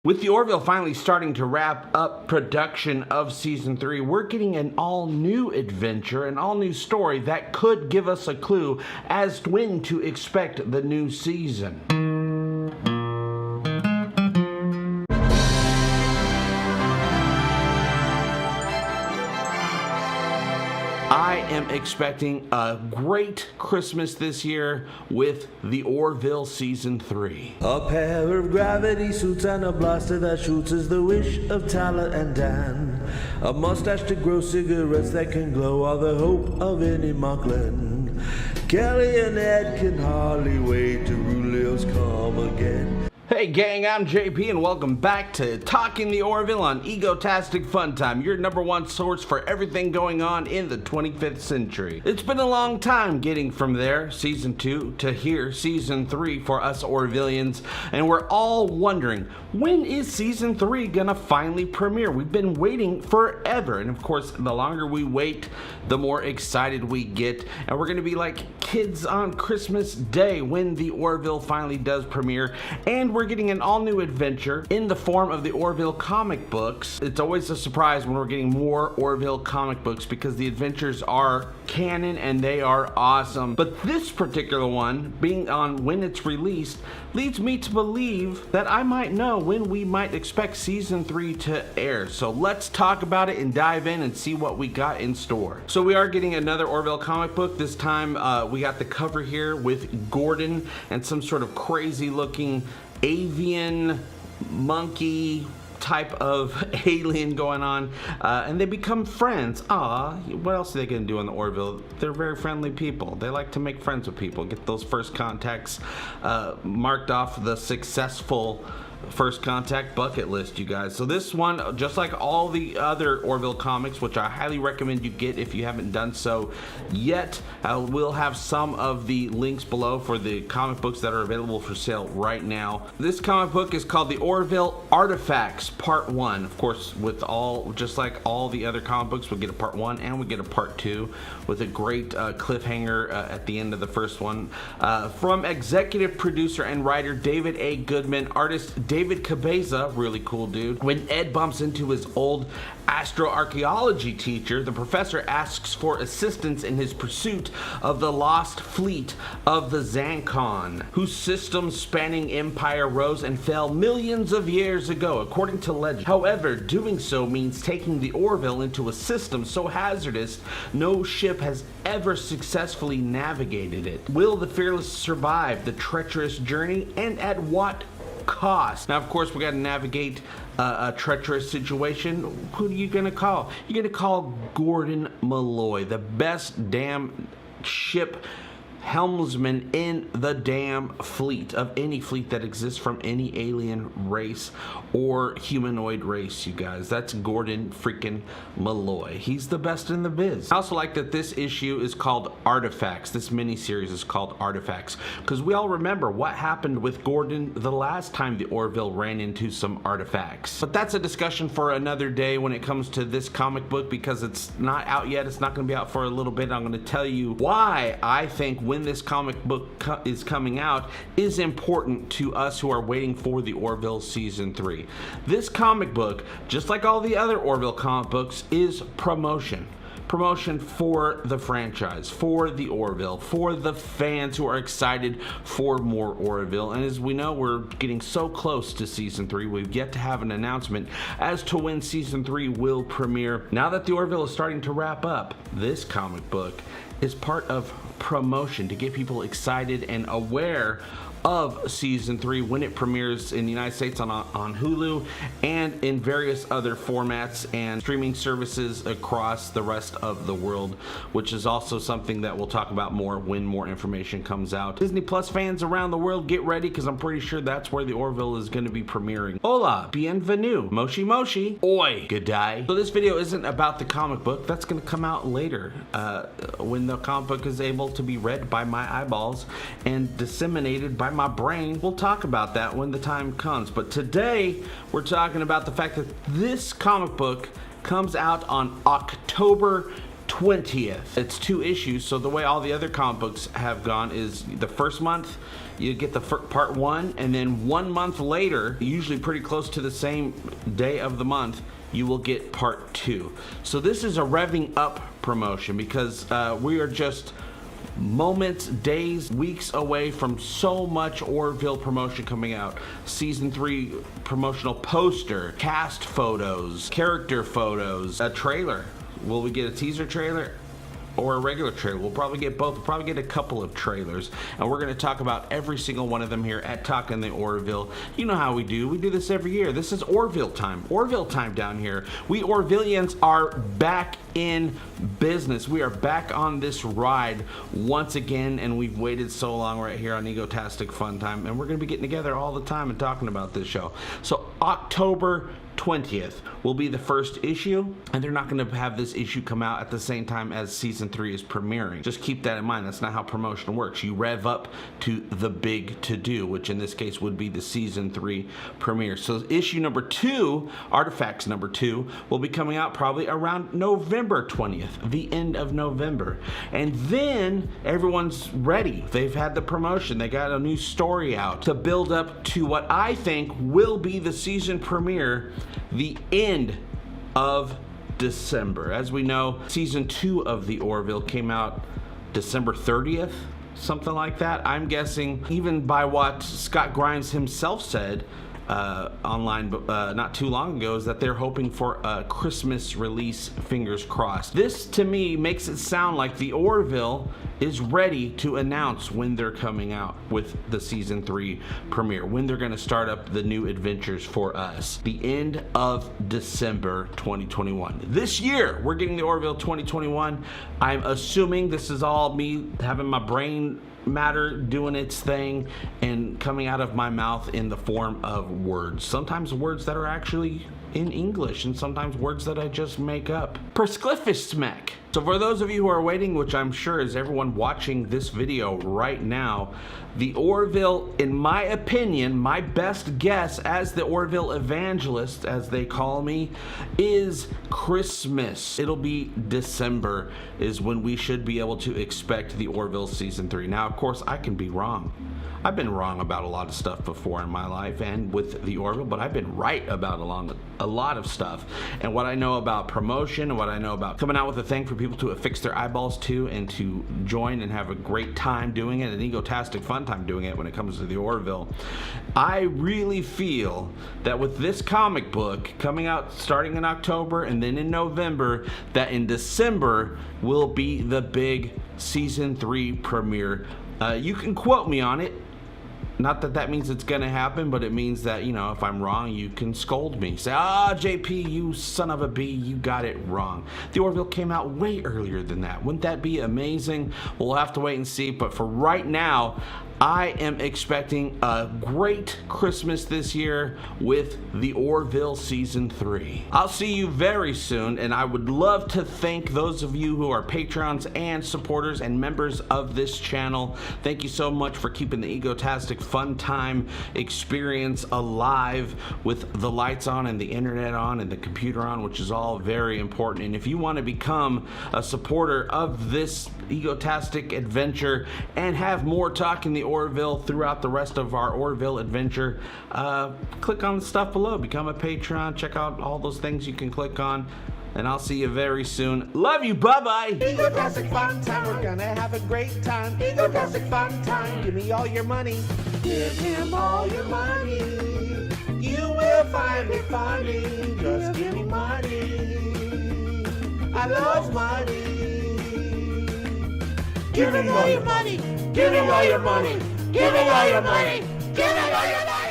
With the Orville finally starting to wrap up production of Season 3, we're getting an all-new adventure, an all-new story that could give us a clue as to when to expect the new season. I am expecting a great Christmas this year with the Orville Season 3. A pair of gravity suits and a blaster that shoots is the wish of Tyler and Dan. A mustache to grow cigarettes that can glow are the hope of any Mocklin. Kelly and Ed can hardly wait till Julio's come again. Hey gang, I'm JP and welcome back to Talking The Orville on Egotastic FunTime, your #1 source for everything going on in the 25th century. It's been a long time getting from there, Season 2, to here, Season 3 for us Orvillians, and we're all wondering, when is Season 3 gonna finally premiere? We've been waiting forever, and of course, the longer we wait, the more excited we get, and we're gonna be like kids on Christmas Day when the Orville finally does premiere, and we're getting an all-new adventure in the form of the Orville comic books. It's always a surprise when we're getting more Orville comic books because the adventures are canon and they are awesome. But this particular one, being on when it's released, leads me to believe that I might know when we might expect Season 3 to air. So let's talk about it and dive in and see what we got in store. So we are getting another Orville comic book. This time we got the cover here with Gordon and some sort of crazy looking avian monkey type of alien going on, and they become friends. What else are they gonna do in the Orville? They're very friendly people. They like to make friends with people, get those first contacts marked off the successful first contact bucket list, you guys. So this one, just like all the other Orville comics, which I highly recommend you get if you haven't done so yet, I will have some of the links below for the comic books that are available for sale right now. This comic book is called the Orville Artifacts Part 1. Of course, with just like all the other comic books, we get a Part 1 and we get a Part 2 with a great cliffhanger at the end of the first one. From executive producer and writer David A. Goodman, artist David Cabeza, really cool dude. When Ed bumps into his old astroarchaeology teacher, the professor asks for assistance in his pursuit of the lost fleet of the Zancon, whose system-spanning empire rose and fell millions of years ago, according to legend. However, doing so means taking the Orville into a system so hazardous no ship has ever successfully navigated it. Will the Fearless survive the treacherous journey, and at what cost? Now, of course, we got to navigate a treacherous situation. Who are you gonna call? You're gonna call Gordon Malloy, the best damn ship helmsman in the damn fleet, of any fleet that exists from any alien race or humanoid race, you guys. That's Gordon freaking Malloy. He's the best in the biz. I also like that this issue is called Artifacts. This mini-series is called Artifacts because we all remember what happened with Gordon the last time the Orville ran into some artifacts. But that's a discussion for another day when it comes to this comic book, because it's not out yet. It's not going to be out for a little bit. I'm going to tell you why I think when this comic book is coming out is important to us who are waiting for the Orville Season 3. This comic book, just like all the other Orville comic books, is promotion. Promotion for the franchise, for the Orville, for the fans who are excited for more Orville. And as we know, we're getting so close to Season 3, we've yet to have an announcement as to when Season 3 will premiere. Now that the Orville is starting to wrap up, this comic book is part of promotion to get people excited and aware of Season 3 when it premieres in the United States on Hulu and in various other formats and streaming services across the rest of the world, which is also something that we'll talk about more when more information comes out. Disney Plus fans around the world, get ready, because I'm pretty sure that's where the Orville is going to be premiering. Hola, bienvenue, moshi moshi, oi, good day. So this video isn't about the comic book. That's going to come out later when the comic book is able to be read by my eyeballs and disseminated by my brain. We'll talk about that when the time comes, but today we're talking about the fact that this comic book comes out on October 20th. It's 2 issues, so the way all the other comic books have gone is the first month you get the part 1, and then 1 month later, usually pretty close to the same day of the month, you will get part 2. So this is a revving up promotion because we are just moments, days, weeks away from so much Orville promotion coming out. Season 3 promotional poster, cast photos, character photos, a trailer. Will we get a teaser trailer or a regular trailer? We'll probably get both. We'll probably get a couple of trailers, and we're going to talk about every single one of them here at Talking the Orville. You know how we do. We do this every year. This is Orville time. Orville time down here. We Orvillians are back in business. We are back on this ride once again, and we've waited so long right here on Egotastic FunTime, and we're going to be getting together all the time and talking about this show. So October 20th will be the first issue, and they're not going to have this issue come out at the same time as season 3 is premiering. Just keep that in mind. That's not how promotion works. You rev up to the big to-do, which in this case would be the season 3 premiere. So issue number 2, Artifacts number 2, will be coming out probably around November 20th, the end of November. And then everyone's ready. They've had the promotion. They got a new story out to build up to what I think will be the season premiere, the end of December. As we know, season 2 of the Orville came out December 30th, something like that. I'm guessing, even by what Scott Grimes himself said online not too long ago, is that they're hoping for a Christmas release, fingers crossed. This to me makes it sound like the Orville is ready to announce when they're coming out with the season 3 premiere, when they're going to start up the new adventures for us. The end of December 2021. This year, we're getting the Orville 2021. I'm assuming this is all me having my brain matter doing its thing and coming out of my mouth in the form of words. Sometimes words that are actually in English, and sometimes words that I just make up. Perscliffismek. So for those of you who are waiting, which I'm sure is everyone watching this video right now, the Orville, in my opinion, my best guess as the Orville Evangelist, as they call me, is Christmas. It'll be December is when we should be able to expect the Orville season 3. Now, of course, I can be wrong. I've been wrong about a lot of stuff before in my life and with the Orville, but I've been right about a lot of stuff. And what I know about promotion and what I know about coming out with a thing for people to affix their eyeballs to and to join and have a great time doing it, an egotastic fun time doing it when it comes to the Orville, I really feel that with this comic book coming out starting in October and then in November, that in December will be the big season 3 premiere. You can quote me on it. Not that that means it's gonna happen, but it means that, you know, if I'm wrong, you can scold me. Say, JP, you son of a bee, you got it wrong. The Orville came out way earlier than that. Wouldn't that be amazing? We'll have to wait and see, but for right now, I am expecting a great Christmas this year with the Orville Season 3. I'll see you very soon, and I would love to thank those of you who are patrons and supporters and members of this channel. Thank you so much for keeping the Egotastic Fun Time experience alive with the lights on and the internet on and the computer on, which is all very important. And if you want to become a supporter of this Egotastic adventure and have more Talking the Orville throughout the rest of our Orville adventure, click on the stuff below, become a patron, check out all those things you can click on, and I'll see you very soon. Love you, bye-bye. Egotastic fun time, we're gonna have a great time. Egotastic fun time, give me all your money. Give him all your money. You will find me funny. Just give me money. I love money. Give me all your money. Give me all your money. Give me all your money. Give me all your money.